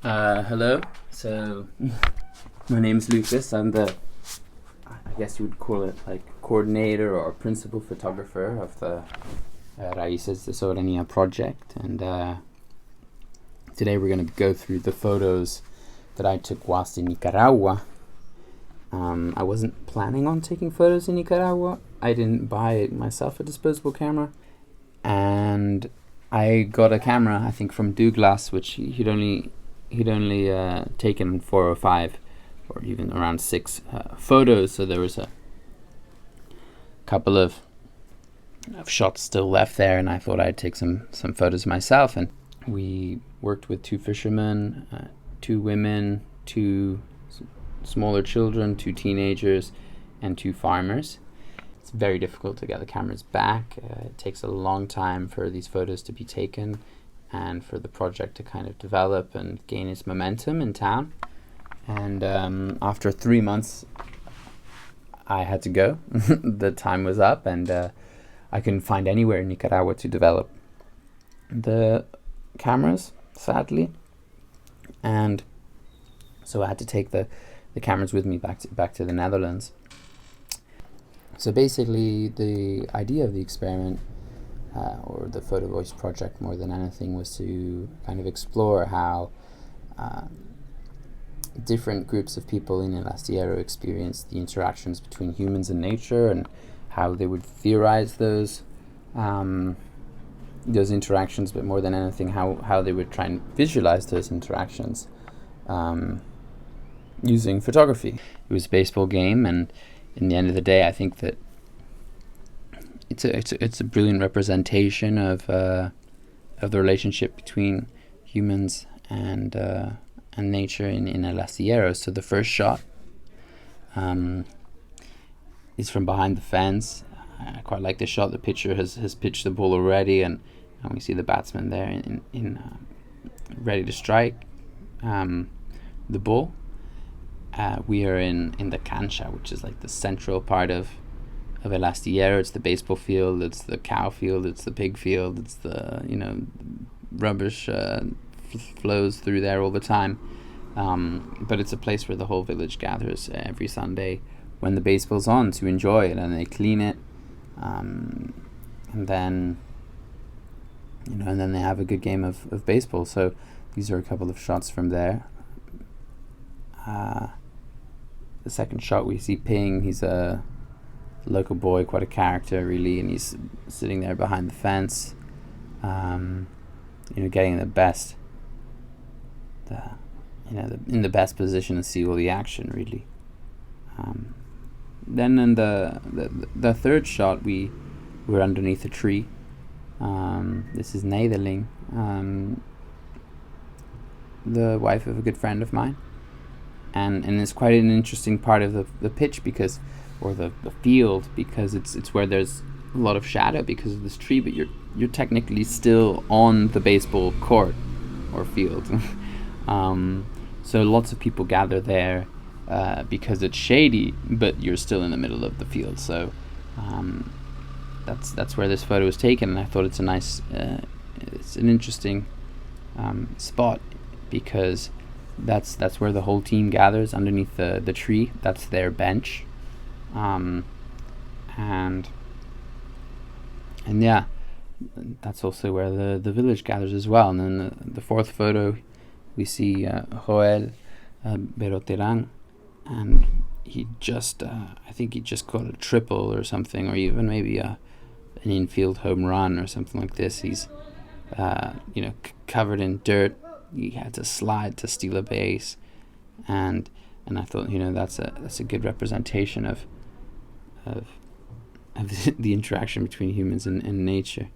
Hello. So, my name's Lucas. I'm I guess you would call it like coordinator or principal photographer of the Raíces de Soberanía project. And today we're going to go through the photos that I took whilst in Nicaragua. I wasn't planning on taking photos in Nicaragua. I didn't buy myself a disposable camera. And I got a camera, I think, from Douglas, which he'd only taken 4 or 5 or even around 6 photos, so there was a couple of shots still left there, and I thought I'd take some photos myself. And we worked with 2 fishermen, 2 women, 2 smaller children, 2 teenagers, and 2 farmers. It's very difficult to get the cameras back. It takes a long time for these photos to be taken and for the project to kind of develop and gain its momentum in town. And after 3 months, I had to go. The time was up, and I couldn't find anywhere in Nicaragua to develop the cameras, sadly. And so I had to take the cameras with me back to the Netherlands. So basically, the idea of the experiment, or the Photo Voice project more than anything, was to kind of explore how different groups of people in El Astillero experience the interactions between humans and nature, and how they would theorize those interactions, but more than anything, how they would try and visualize those interactions using photography. It was a baseball game, and in the end of the day, I think that it's a brilliant representation of the relationship between humans and nature in El Astillero. So the first shot is from behind the fence. I quite like this shot. The pitcher has pitched the ball already, and we see the batsman there in ready to strike the ball. We are in the cancha, which is like the central part of El Astillero. It's the baseball field, it's the cow field, it's the pig field, it's the rubbish flows through there all the time. But it's a place where the whole village gathers every Sunday when the baseball's on to enjoy it, and they clean it, and then they have a good game of baseball. So these are a couple of shots from there. The second shot, we see Ping. He's a local boy, quite a character really, and he's sitting there behind the fence, getting the best, in the best position to see all the action really. Then in the third shot, we're underneath a tree. This is Nederling, the wife of a good friend of mine. And it's quite an interesting part of the pitch, because, or the field, because it's where there's a lot of shadow because of this tree, but you're technically still on the baseball court or field. So lots of people gather there because it's shady, but you're still in the middle of the field. So that's where this photo was taken, and I thought it's an interesting spot, because that's where the whole team gathers underneath the tree. That's their bench, and yeah, that's also where the village gathers as well. And then the fourth photo, we see Joel Beroteran, and he just I think he just caught a triple or something, or even maybe an infield home run or something like this. He's covered in dirt. He had to slide to steal a base, and I thought that's a good representation of the interaction between humans and nature.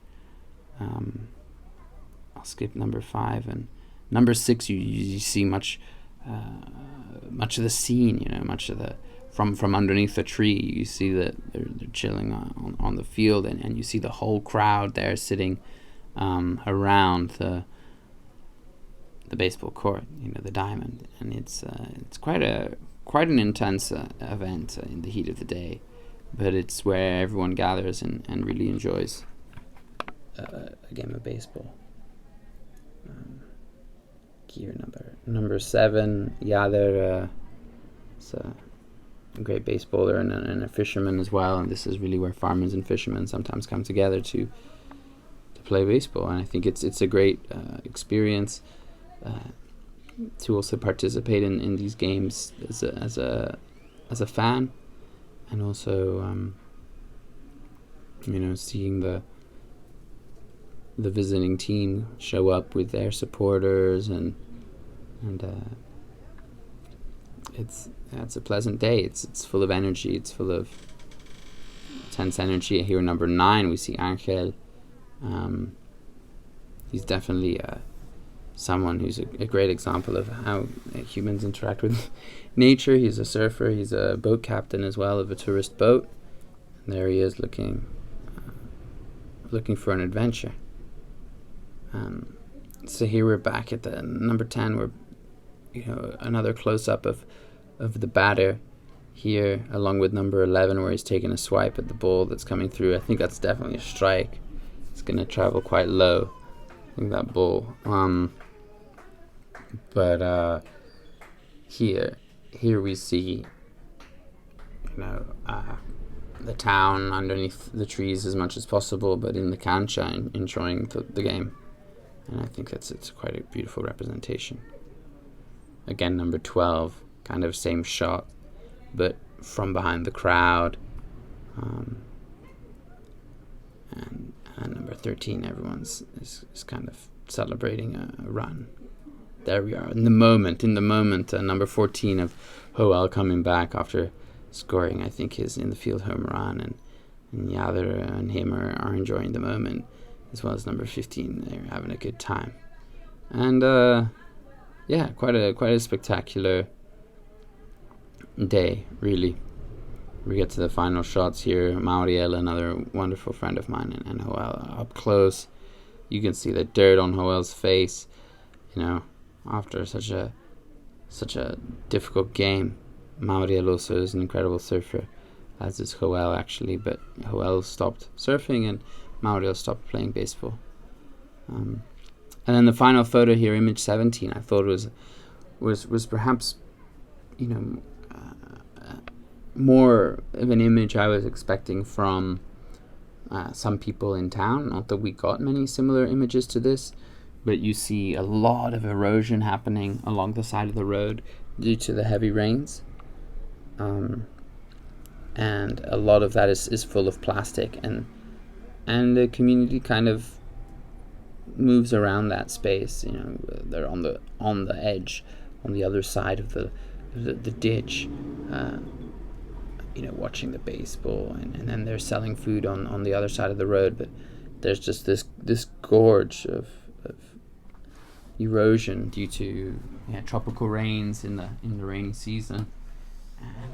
I'll skip number 5, and number 6. You see much of the scene. Much of the from underneath the tree. You see that they're chilling on the field, and you see the whole crowd there sitting around the baseball court, the diamond, and it's quite an intense event in the heat of the day, but it's where everyone gathers and really enjoys a game of baseball. here, number 7, Yader. It's a great baseballer and a fisherman as well. And this is really where farmers and fishermen sometimes come together to play baseball. And I think it's a great experience to also participate in these games as a fan, and also seeing the visiting team show up with their supporters, and it's a pleasant day. It's full of energy. It's full of intense energy. Here, number 9, we see Angel. He's definitely someone who's a great example of how humans interact with nature. He's a surfer. He's a boat captain as well of a tourist boat. And there he is looking for an adventure. So here we're back at the number 10. We're another close-up of the batter here, along with number 11, where he's taking a swipe at the ball that's coming through. I think that's definitely a strike. It's going to travel quite low, I think, that ball. But here we see the town underneath the trees as much as possible, but in the cancha enjoying the game. And I think it's quite a beautiful representation. Again, number 12, kind of same shot, but from behind the crowd. And number 13, everyone's is kind of celebrating a run. There we are, in the moment, number 14 of Joel coming back after scoring, I think, his in the field home run, and Yader and him are enjoying the moment, as well as number 15. They're having a good time. And quite a spectacular day, really. We get to the final shots here. Mauriel, another wonderful friend of mine, and Joel up close. You can see the dirt on Joel's face, after such a difficult game. Mauriel also is an incredible surfer, as is Joel actually, but Joel stopped surfing and Mauriel stopped playing baseball. And then the final photo here, image 17, I thought was perhaps more of an image I was expecting from some people in town. Not that we got many similar images to this, but you see a lot of erosion happening along the side of the road due to the heavy rains. And a lot of that is full of plastic, and the community kind of moves around that space. They're on the edge, on the other side of the ditch, watching the baseball, and then they're selling food on the other side of the road. But there's just this gorge of erosion due to tropical rains in the rainy season,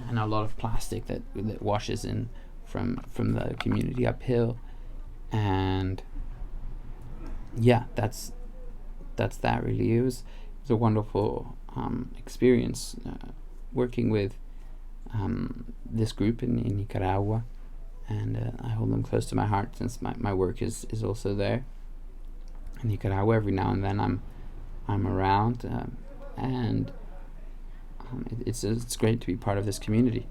and a lot of plastic that washes in from the community uphill. And that's that really. It was a wonderful experience working with this group in Nicaragua, and I hold them close to my heart, since my work is also there in Nicaragua. Every now and then I'm around, and it's great to be part of this community.